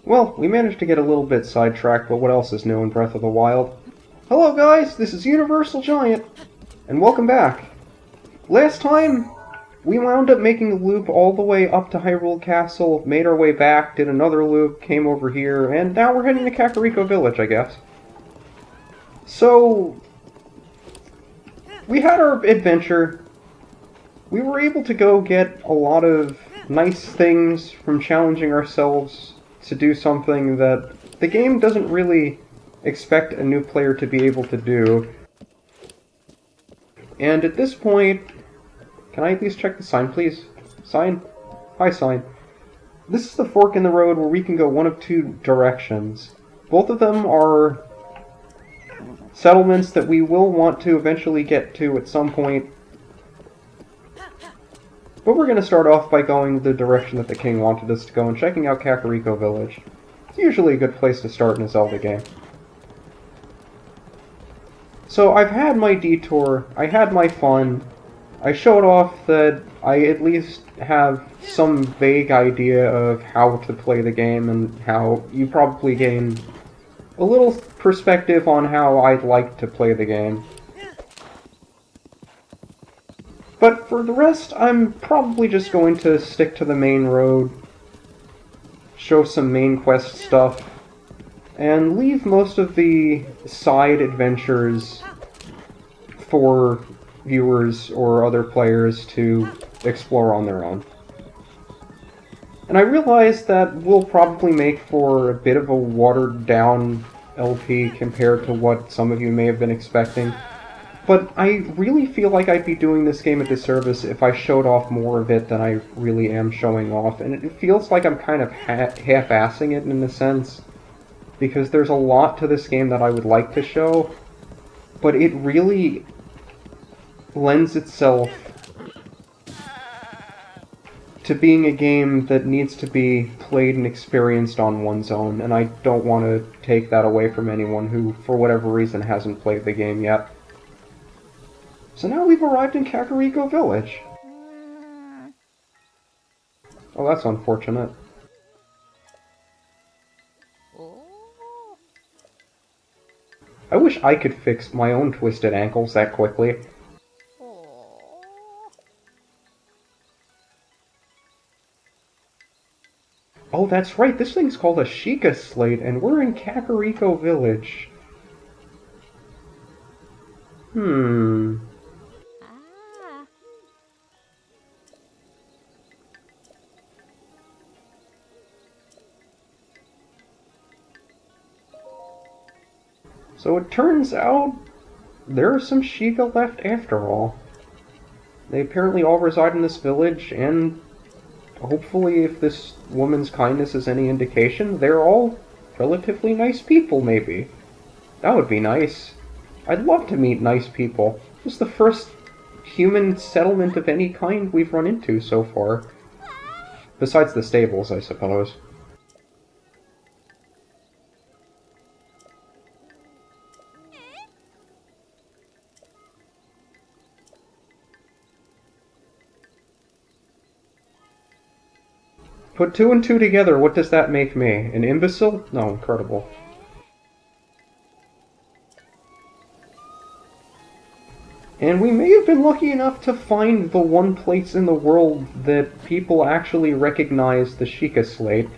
Well, we managed to get a little bit sidetracked, but what else is new in Breath of the Wild? Hello guys, this is UniversalGiant, and welcome back. Last time, we wound up making the loop all the way up to Hyrule Castle, made our way back, did another loop, came over here, and now we're heading to Kakariko Village, I guess. So, we had our adventure. We were able to go get a lot of nice things from challenging ourselves to do something that the game doesn't really expect a new player to be able to do. And at this point, can I at least check the sign, please? Sign? Hi, sign. This is the fork in the road where we can go one of two directions. Both of them are settlements that we will want to eventually get to at some point. But we're going to start off by going the direction that the king wanted us to go and checking out Kakariko Village. It's usually a good place to start in a Zelda game. So I've had my detour, I had my fun, I showed off that I at least have some vague idea of how to play the game and how you probably gain a little perspective on how I'd like to play the game. But for the rest, I'm probably just going to stick to the main road, show some main quest stuff, and leave most of the side adventures for viewers or other players to explore on their own. And I realize that we'll probably make for a bit of a watered-down LP compared to what some of you may have been expecting. But I really feel like I'd be doing this game a disservice if I showed off more of it than I really am showing off. And it feels like I'm kind of half-assing it in a sense, because there's a lot to this game that I would like to show, but it really lends itself to being a game that needs to be played and experienced on one's own, and I don't want to take that away from anyone who, for whatever reason, hasn't played the game yet. So now we've arrived in Kakariko Village. Oh, that's unfortunate. I wish I could fix my own twisted ankles that quickly. Oh, that's right, this thing's called a Sheikah Slate, and we're in Kakariko Village. So it turns out there are some Sheikah left after all. They apparently all reside in this village, and hopefully if this woman's kindness is any indication, they're all relatively nice people, maybe. That would be nice. I'd love to meet nice people. This is the first human settlement of any kind we've run into so far. Besides the stables, I suppose. Put two and two together, what does that make me? An imbecile? No, incredible. And we may have been lucky enough to find the one place in the world that people actually recognize the Sheikah Slate.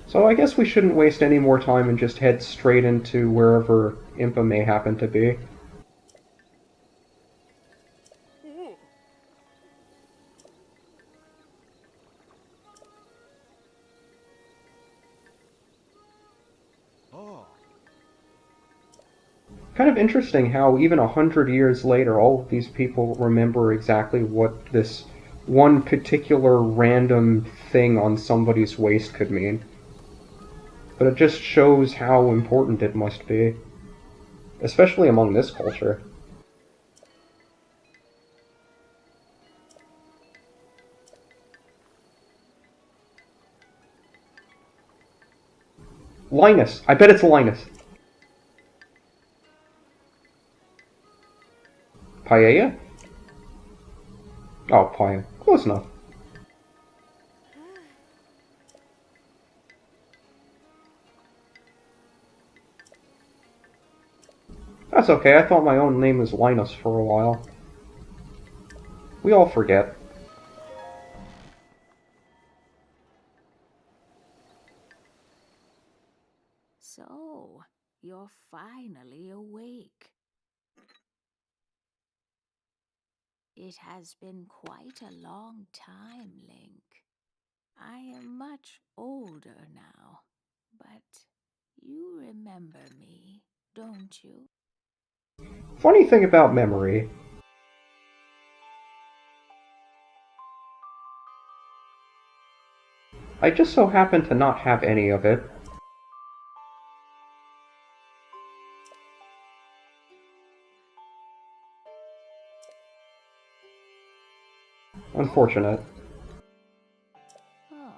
So I guess we shouldn't waste any more time and just head straight into wherever Impa may happen to be. Kind of interesting how even 100 years later, all of these people remember exactly what this one particular random thing on somebody's waist could mean. But it just shows how important it must be. Especially among this culture. Linus! I bet it's Linus! Paella? Oh, paella. Close enough. That's okay, I thought my own name was Linus for a while. We all forget. So, you're finally awake. It has been quite a long time, Link. I am much older now, but you remember me, don't you? Funny thing about memory, I just so happen to not have any of it. Unfortunate. Oh,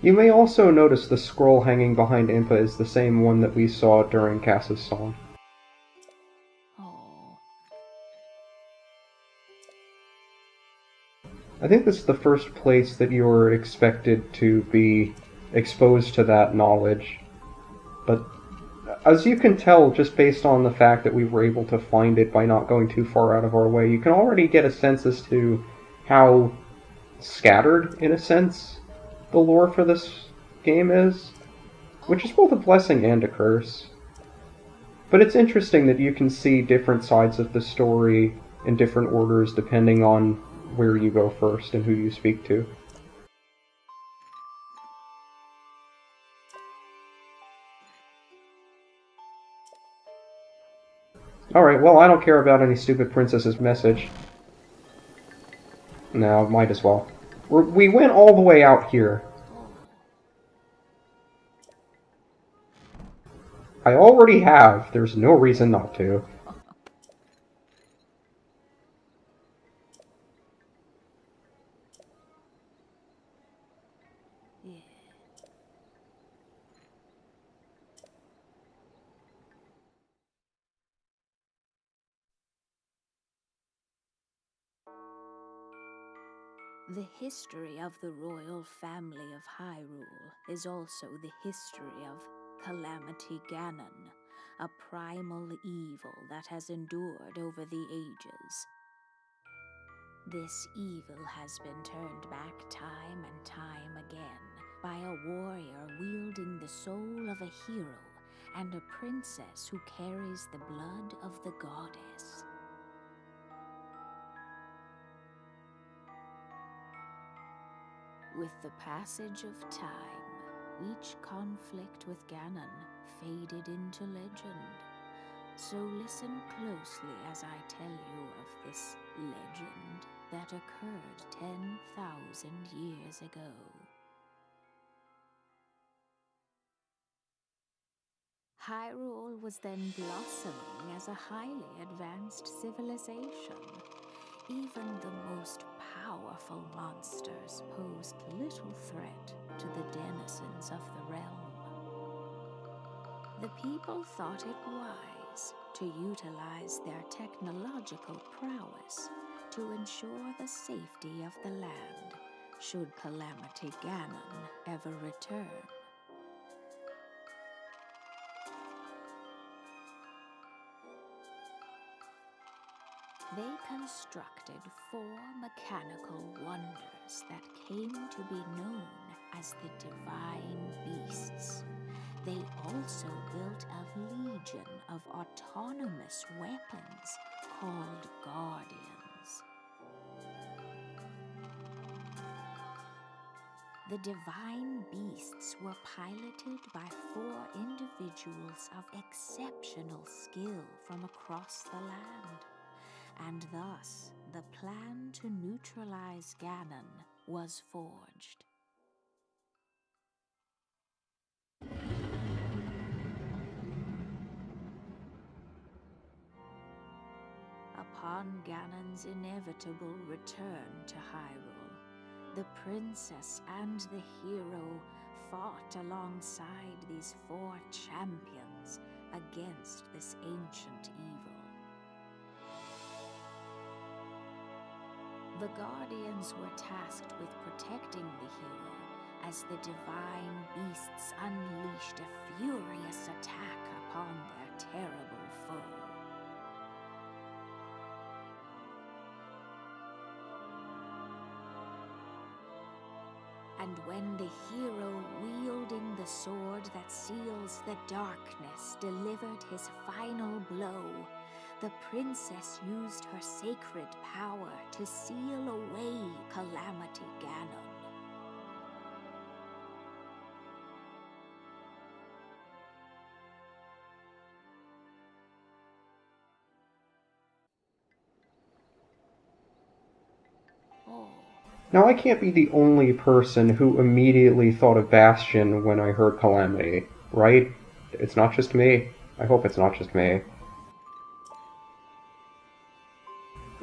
You may also notice the scroll hanging behind Impa is the same one that we saw during Cass's song. oh. I think this is the first place that you're expected to be exposed to that knowledge. But as you can tell, just based on the fact that we were able to find it by not going too far out of our way, you can already get a sense as to how scattered, in a sense, the lore for this game is, which is both a blessing and a curse. But it's interesting that you can see different sides of the story in different orders depending on where you go first and who you speak to. Alright, well, I don't care about any stupid princess's message. No, might as well. We went all the way out here. Oh, I already have. There's no reason not to. yeah. The history of the royal family of Hyrule is also the history of Calamity Ganon, a primal evil that has endured over the ages. This evil has been turned back time and time again by a warrior wielding the soul of a hero and a princess who carries the blood of the goddess. With the passage of time, each conflict with Ganon faded into legend. So listen closely as I tell you of this legend that occurred 10,000 years ago. Hyrule was then blossoming as a highly advanced civilization. Even the most powerful monsters posed little threat to the denizens of the realm. The people thought it wise to utilize their technological prowess to ensure the safety of the land should Calamity Ganon ever return. They constructed 4 mechanical wonders that came to be known as the Divine Beasts. They also built a legion of autonomous weapons called Guardians. The Divine Beasts were piloted by 4 individuals of exceptional skill from across the land. And thus, the plan to neutralize Ganon was forged. Upon Ganon's inevitable return to Hyrule, the princess and the hero fought alongside these 4 champions against this ancient evil. The Guardians were tasked with protecting the hero as the divine beasts unleashed a furious attack upon their terrible foe. And when the hero wielding the sword that seals the darkness delivered his final blow, the princess used her sacred power to seal away Calamity Ganon. Oh. Now, I can't be the only person who immediately thought of Bastion when I heard Calamity, right? It's not just me. I hope it's not just me.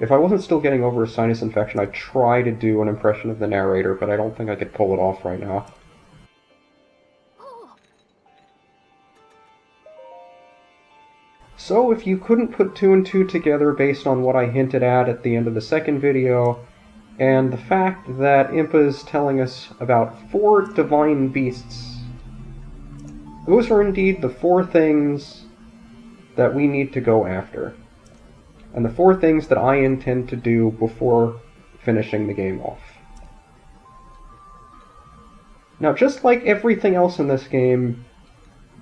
If I wasn't still getting over a sinus infection, I'd try to do an impression of the narrator, but I don't think I could pull it off right now. So, if you couldn't put two and two together based on what I hinted at the end of the second video, and the fact that Impa is telling us about 4 divine beasts, those are indeed the 4 things that we need to go after. And the 4 things that I intend to do before finishing the game off. Now, just like everything else in this game,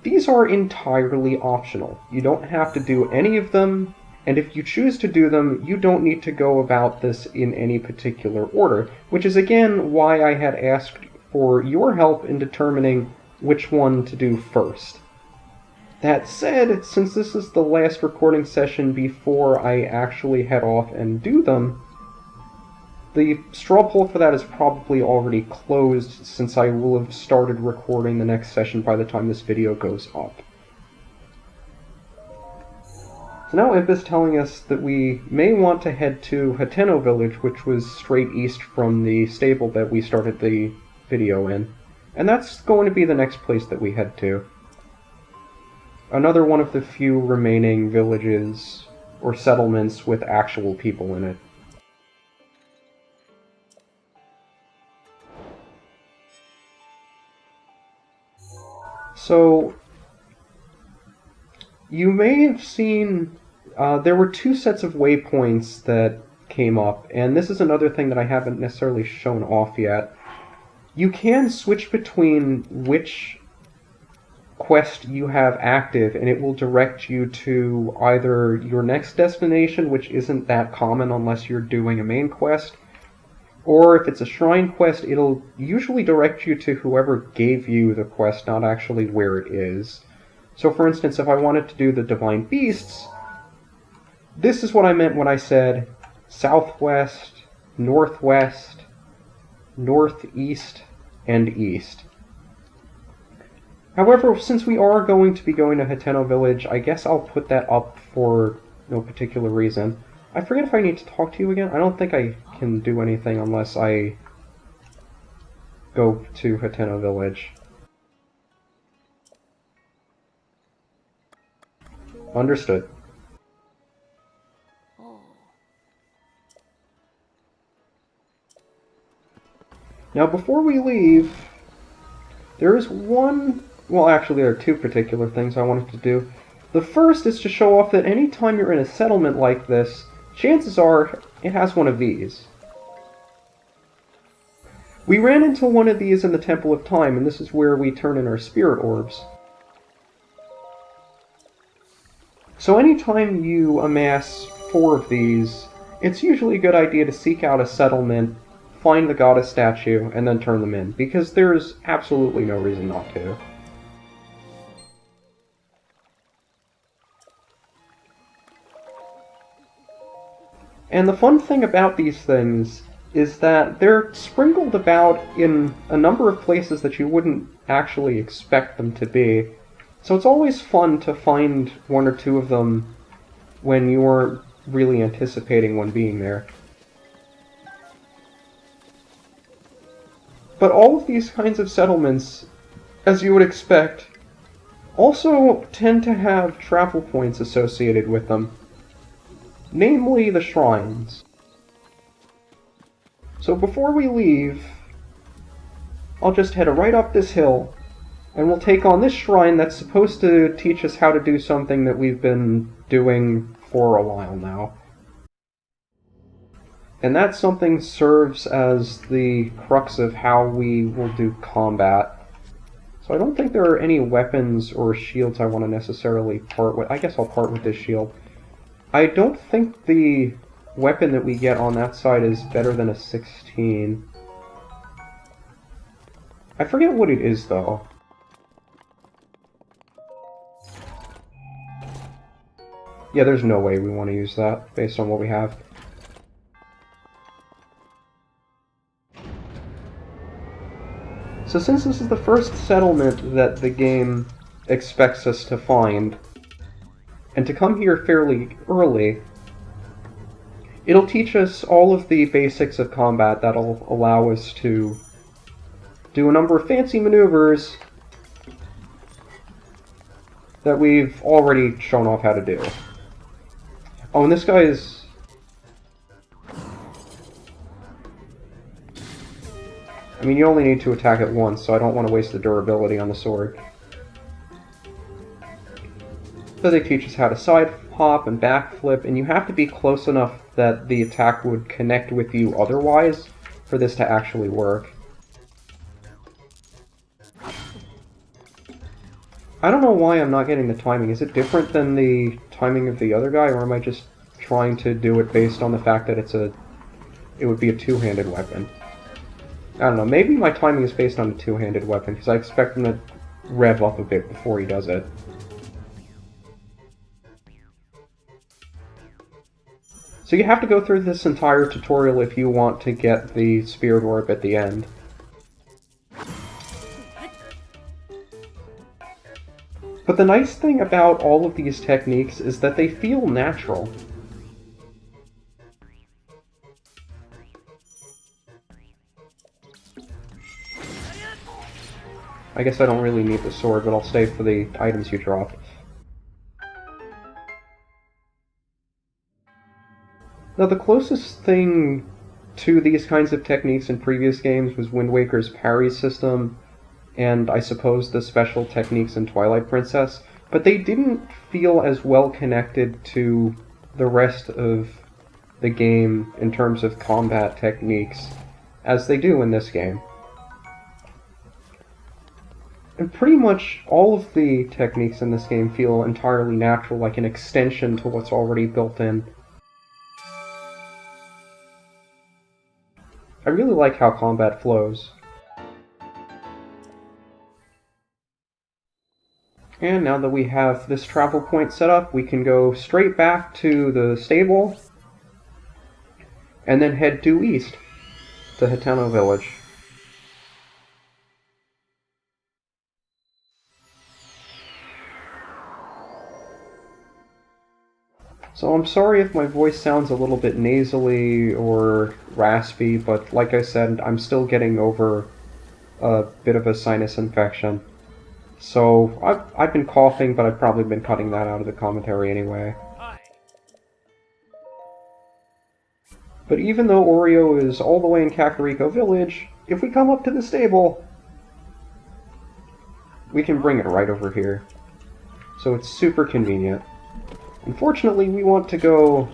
these are entirely optional. You don't have to do any of them, and if you choose to do them, you don't need to go about this in any particular order, which is again why I had asked for your help in determining which one to do first. That said, since this is the last recording session before I actually head off and do them, the straw poll for that is probably already closed, since I will have started recording the next session by the time this video goes up. So now Impa's telling us that we may want to head to Hateno Village, which was straight east from the stable that we started the video in. And that's going to be the next place that we head to. Another one of the few remaining villages or settlements with actual people in it. So, you may have seen, there were 2 sets of waypoints that came up, and this is another thing that I haven't necessarily shown off yet. You can switch between which quest you have active, and it will direct you to either your next destination, which isn't that common unless you're doing a main quest, or if it's a shrine quest, it'll usually direct you to whoever gave you the quest, not actually where it is. So for instance, if I wanted to do the Divine Beasts, this is what I meant when I said southwest, northwest, northeast, and east. However, since we are going to be going to Hateno Village, I guess I'll put that up for no particular reason. I forget if I need to talk to you again. I don't think I can do anything unless I go to Hateno Village. Understood. Now, before we leave, there is one... Well, actually, there are 2 particular things I wanted to do. The first is to show off that anytime you're in a settlement like this, chances are it has one of these. We ran into one of these in the Temple of Time, and this is where we turn in our spirit orbs. So anytime you amass 4 of these, it's usually a good idea to seek out a settlement, find the goddess statue, and then turn them in, because there's absolutely no reason not to. And the fun thing about these things is that they're sprinkled about in a number of places that you wouldn't actually expect them to be. So it's always fun to find 1 or 2 of them when you weren't really anticipating one being there. But all of these kinds of settlements, as you would expect, also tend to have travel points associated with them. Namely, the shrines. So before we leave, I'll just head right up this hill, and we'll take on this shrine that's supposed to teach us how to do something that we've been doing for a while now. And that something serves as the crux of how we will do combat. So I don't think there are any weapons or shields I want to necessarily part with. I guess I'll part with this shield. I don't think the weapon that we get on that side is better than a 16. I forget what it is, though. Yeah, there's no way we want to use that, based on what we have. So since this is the first settlement that the game expects us to find, and to come here fairly early, it'll teach us all of the basics of combat that'll allow us to do a number of fancy maneuvers that we've already shown off how to do. Oh, and this guy is... I mean, you only need to attack it once, so I don't want to waste the durability on the sword. So they teach us how to side hop and backflip, and you have to be close enough that the attack would connect with you otherwise for this to actually work. I don't know why I'm not getting the timing. Is it different than the timing of the other guy, or am I just trying to do it based on the fact that it would be a two-handed weapon? I don't know, maybe my timing is based on a two-handed weapon, because I expect him to rev up a bit before he does it. So you have to go through this entire tutorial if you want to get the Spirit Orb at the end. But the nice thing about all of these techniques is that they feel natural. I guess I don't really need the sword, but I'll stay for the items you drop. Now, the closest thing to these kinds of techniques in previous games was Wind Waker's parry system, and I suppose the special techniques in Twilight Princess, but they didn't feel as well connected to the rest of the game in terms of combat techniques as they do in this game. And pretty much all of the techniques in this game feel entirely natural, like an extension to what's already built in. I really like how combat flows. And now that we have this travel point set up, we can go straight back to the stable, and then head due east to Kakariko Village. So I'm sorry if my voice sounds a little bit nasally or raspy, but like I said, I'm still getting over a bit of a sinus infection. So I've been coughing, but I've probably been cutting that out of the commentary anyway. But even though Oreo is all the way in Kakariko Village, if we come up to the stable, we can bring it right over here. So it's super convenient. Unfortunately, we want to go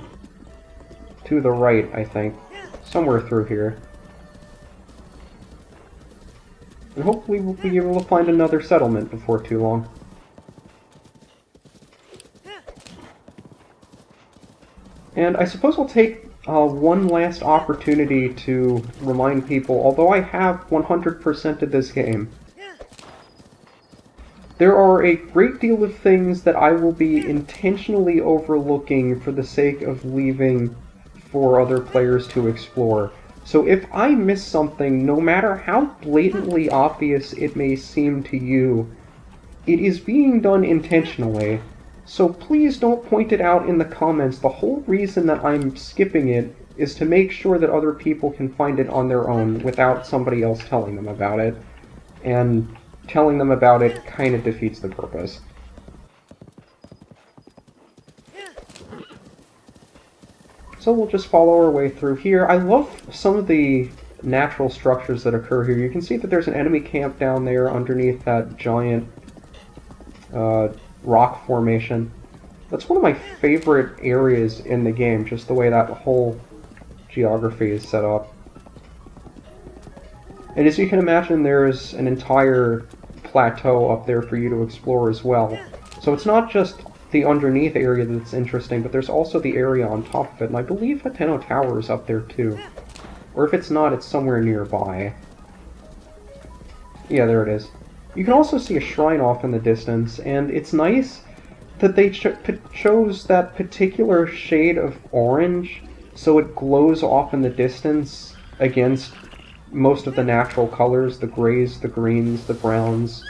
to the right, I think. Somewhere through here. And hopefully we'll be able to find another settlement before too long. And I suppose I'll take one last opportunity to remind people, although I have 100%ed this game, there are a great deal of things that I will be intentionally overlooking for the sake of leaving for other players to explore. So if I miss something, no matter how blatantly obvious it may seem to you, it is being done intentionally. So please don't point it out in the comments. The whole reason that I'm skipping it is to make sure that other people can find it on their own without somebody else telling them about it. And telling them about it kind of defeats the purpose. So we'll just follow our way through here. I love some of the natural structures that occur here. You can see that there's an enemy camp down there underneath that giant rock formation. That's one of my favorite areas in the game, just the way that whole geography is set up. And as you can imagine, there's an entire plateau up there for you to explore as well. So it's not just the underneath area that's interesting, but there's also the area on top of it, and I believe Hateno Tower is up there too. Or if it's not, it's somewhere nearby. Yeah, there it is. You can also see a shrine off in the distance, and it's nice that they chose that particular shade of orange so it glows off in the distance against most of the natural colors, the grays, the greens, the browns.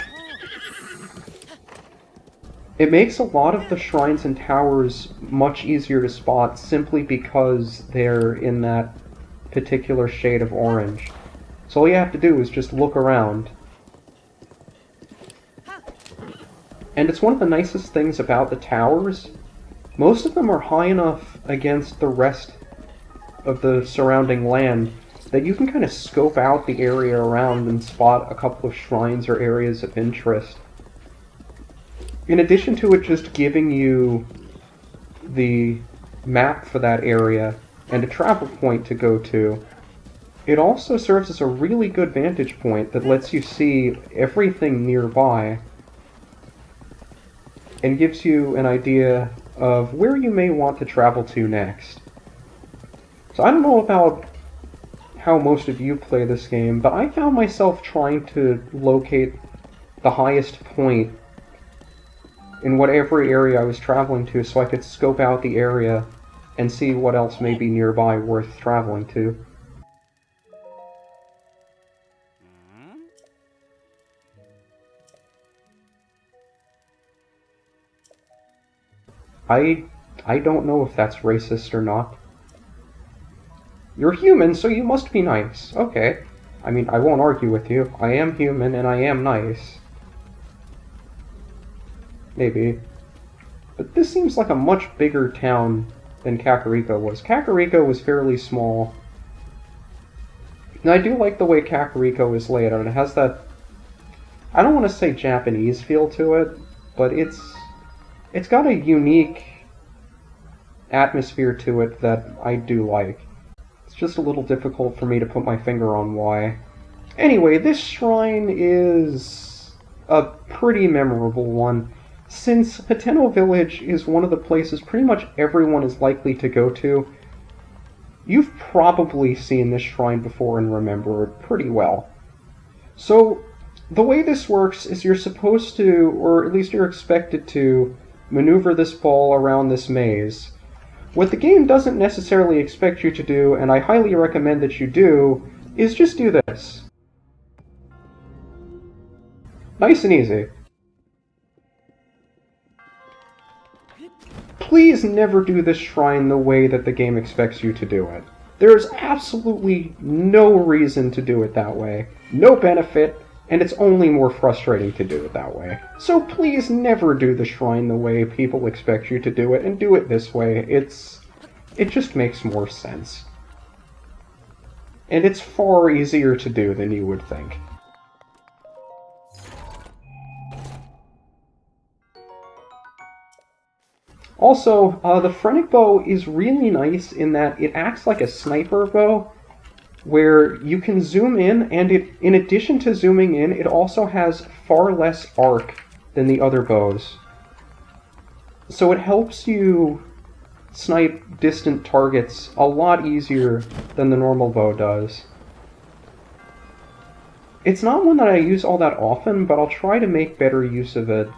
It makes a lot of the shrines and towers much easier to spot simply because they're in that particular shade of orange. So all you have to do is just look around. And it's one of the nicest things about the towers. Most of them are high enough against the rest of the surrounding land that you can kind of scope out the area around and spot a couple of shrines or areas of interest. In addition to it just giving you the map for that area and a travel point to go to, it also serves as a really good vantage point that lets you see everything nearby and gives you an idea of where you may want to travel to next. So I don't know about how most of you play this game, but I found myself trying to locate the highest point in whatever area I was traveling to so I could scope out the area and see what else may be nearby worth traveling to. I don't know if that's racist or not. You're human, so you must be nice. Okay. I mean, I won't argue with you. I am human, and I am nice. Maybe. But this seems like a much bigger town than Kakariko was. Kakariko was fairly small. And I do like the way Kakariko is laid out. It has that, I don't want to say Japanese feel to it, but it's got a unique atmosphere to it that I do like. It's just a little difficult for me to put my finger on why. Anyway, this shrine is a pretty memorable one. Since Hateno Village is one of the places pretty much everyone is likely to go to, you've probably seen this shrine before and remember it pretty well. So, the way this works is you're supposed to, or at least you're expected to, maneuver this ball around this maze. What the game doesn't necessarily expect you to do, and I highly recommend that you do, is just do this. Nice and easy. Please never do this shrine the way that the game expects you to do it. There's absolutely no reason to do it that way, no benefit, and it's only more frustrating to do it that way. So please never do the shrine the way people expect you to do it, and do it this way. It just makes more sense. And it's far easier to do than you would think. Also, the Phrenic bow is really nice in that it acts like a sniper bow, where you can zoom in, and in addition to zooming in, it also has far less arc than the other bows. So it helps you snipe distant targets a lot easier than the normal bow does. It's not one that I use all that often, but I'll try to make better use of it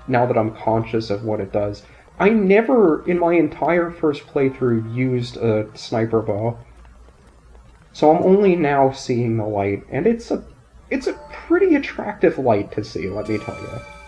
now that I'm conscious of what it does. I never, in my entire first playthrough, used a sniper bow. So I'm only now seeing the light, and it's a pretty attractive light to see, let me tell you.